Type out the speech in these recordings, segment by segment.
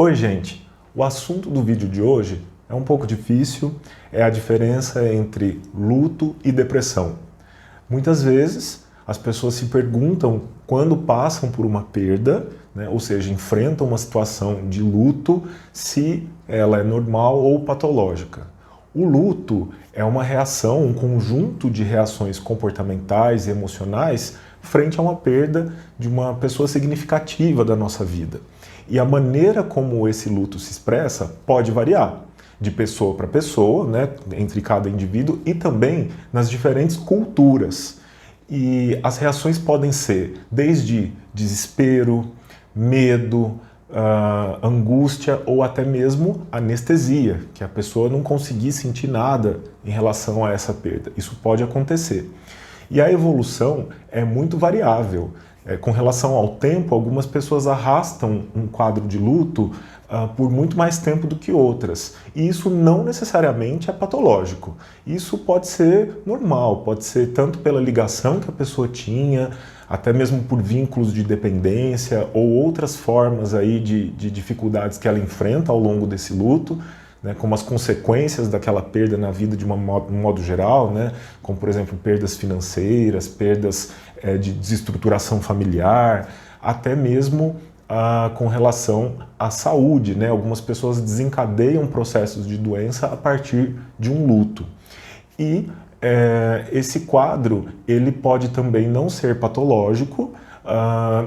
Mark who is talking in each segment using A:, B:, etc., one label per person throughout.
A: Oi, gente! O assunto do vídeo de hoje é um pouco difícil, é a diferença entre luto e depressão. Muitas vezes as pessoas se perguntam quando passam por uma perda, né, ou seja, enfrentam uma situação de luto, se ela é normal ou patológica. O luto é uma reação, um conjunto de reações comportamentais e emocionais frente a uma perda de uma pessoa significativa da nossa vida. E a maneira como esse luto se expressa pode variar de pessoa para pessoa, né, entre cada indivíduo e também nas diferentes culturas. E as reações podem ser desde desespero, medo, angústia ou até mesmo anestesia, que a pessoa não conseguir sentir nada em relação a essa perda. Isso pode acontecer. E a evolução é muito variável. Com relação ao tempo, algumas pessoas arrastam um quadro de luto por muito mais tempo do que outras. E isso não necessariamente é patológico. Isso pode ser normal, pode ser tanto pela ligação que a pessoa tinha, até mesmo por vínculos de dependência ou outras formas aí de dificuldades que ela enfrenta ao longo desse luto, né, como as consequências daquela perda na vida de um modo geral, né, como, por exemplo, perdas financeiras, perdas de desestruturação familiar, até mesmo com relação à saúde, né? Algumas pessoas desencadeiam processos de doença a partir de um luto. E esse quadro ele pode também não ser patológico,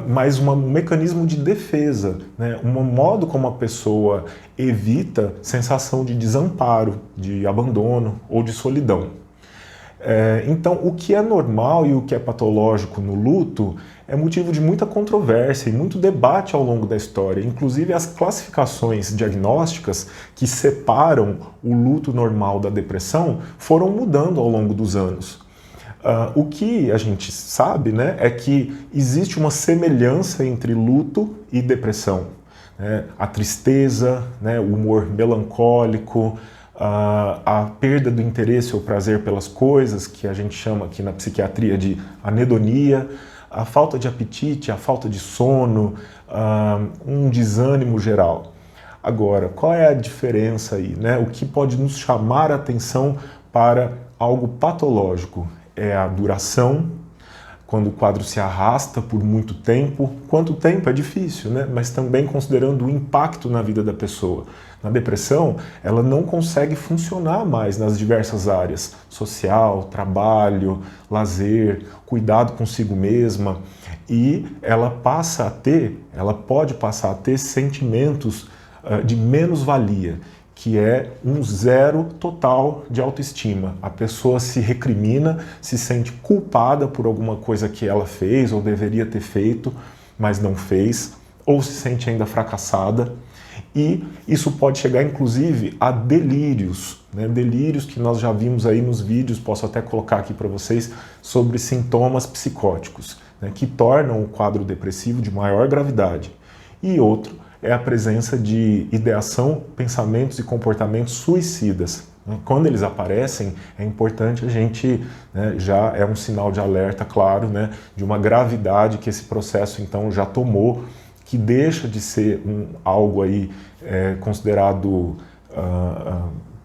A: mas um mecanismo de defesa, né? Um modo como a pessoa evita sensação de desamparo, de abandono ou de solidão. Então, o que é normal e o que é patológico no luto é motivo de muita controvérsia e muito debate ao longo da história. Inclusive, as classificações diagnósticas que separam o luto normal da depressão foram mudando ao longo dos anos. O que a gente sabe, né, é que existe uma semelhança entre luto e depressão. Né? A tristeza, né, o humor melancólico, a perda do interesse ou prazer pelas coisas, que a gente chama aqui na psiquiatria de anedonia, a falta de apetite, a falta de sono, um desânimo geral. Agora, qual é a diferença aí, né? O que pode nos chamar a atenção para algo patológico? É a duração, quando o quadro se arrasta por muito tempo. Quanto tempo é difícil, né? Mas também considerando o impacto na vida da pessoa. Na depressão, ela não consegue funcionar mais nas diversas áreas: social, trabalho, lazer, cuidado consigo mesma, e ela pode passar a ter sentimentos de menos-valia, que é um zero total de autoestima. A pessoa se recrimina, se sente culpada por alguma coisa que ela fez ou deveria ter feito, mas não fez, ou se sente ainda fracassada. E isso pode chegar, inclusive, a delírios, né? Delírios que nós já vimos aí nos vídeos, posso até colocar aqui para vocês, sobre sintomas psicóticos, né? Que tornam o quadro depressivo de maior gravidade. E outro é a presença de ideação, pensamentos e comportamentos suicidas. Quando eles aparecem, é importante a gente, né, já é um sinal de alerta, claro, né, de uma gravidade que esse processo então já tomou, que deixa de ser algo aí considerado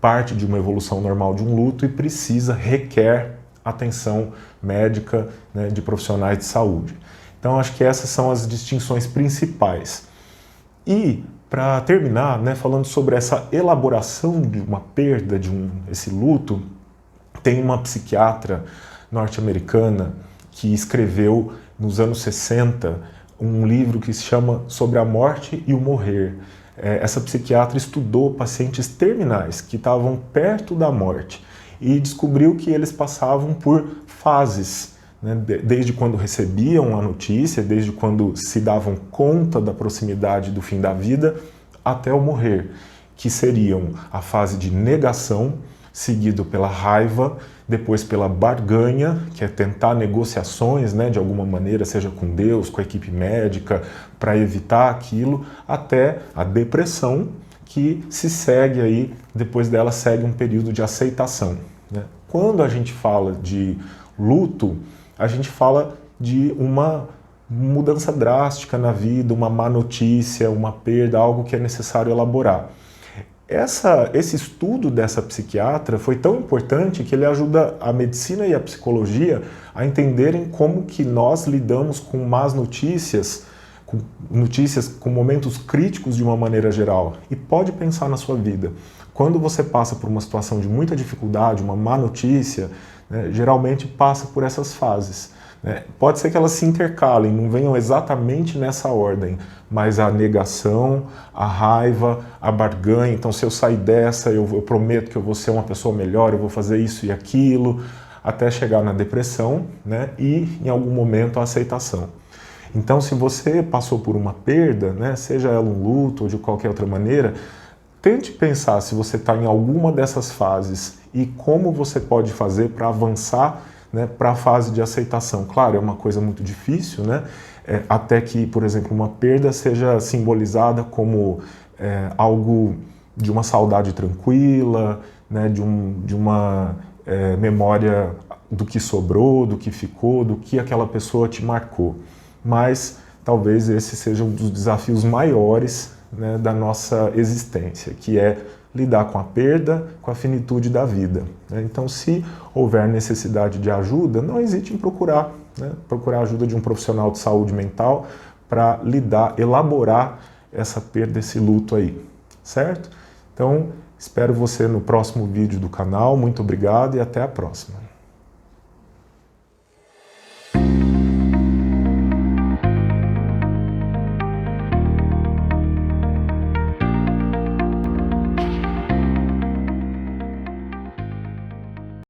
A: parte de uma evolução normal de um luto e requer atenção médica, né, de profissionais de saúde. Então acho que essas são as distinções principais. E, para terminar, né, falando sobre essa elaboração de uma perda, esse luto, tem uma psiquiatra norte-americana que escreveu, nos anos 60, um livro que se chama Sobre a Morte e o Morrer. Essa psiquiatra estudou pacientes terminais que estavam perto da morte e descobriu que eles passavam por fases, né, desde quando recebiam a notícia, desde quando se davam conta da proximidade do fim da vida, até o morrer, que seriam a fase de negação, seguido pela raiva, depois pela barganha, que é tentar negociações, né, de alguma maneira, seja com Deus, com a equipe médica, para evitar aquilo, até a depressão, que se segue aí, depois dela segue um período de aceitação, né? Quando a gente fala de luto, a gente fala de uma mudança drástica na vida, uma má notícia, uma perda, algo que é necessário elaborar. Esse estudo dessa psiquiatra foi tão importante que ele ajuda a medicina e a psicologia a entenderem como que nós lidamos com más notícias, com momentos críticos de uma maneira geral. E pode pensar na sua vida. Quando você passa por uma situação de muita dificuldade, uma má notícia, né, geralmente passa por essas fases. Pode ser que elas se intercalem, não venham exatamente nessa ordem, mas a negação, a raiva, a barganha, então se eu sair dessa, eu prometo que eu vou ser uma pessoa melhor, eu vou fazer isso e aquilo, até chegar na depressão, né, e em algum momento a aceitação. Então se você passou por uma perda, né, seja ela um luto ou de qualquer outra maneira, tente pensar se você está em alguma dessas fases e como você pode fazer para avançar, né, para a fase de aceitação. Claro, é uma coisa muito difícil, né? Até que, por exemplo, uma perda seja simbolizada como algo de uma saudade tranquila, né, de uma memória do que sobrou, do que ficou, do que aquela pessoa te marcou. Mas talvez esse seja um dos desafios maiores, né, da nossa existência, que é lidar com a perda, com a finitude da vida. Então, se houver necessidade de ajuda, não hesite em procurar, né? Procurar a ajuda de um profissional de saúde mental para elaborar essa perda, esse luto aí, certo? Então, espero você no próximo vídeo do canal. Muito obrigado e até a próxima.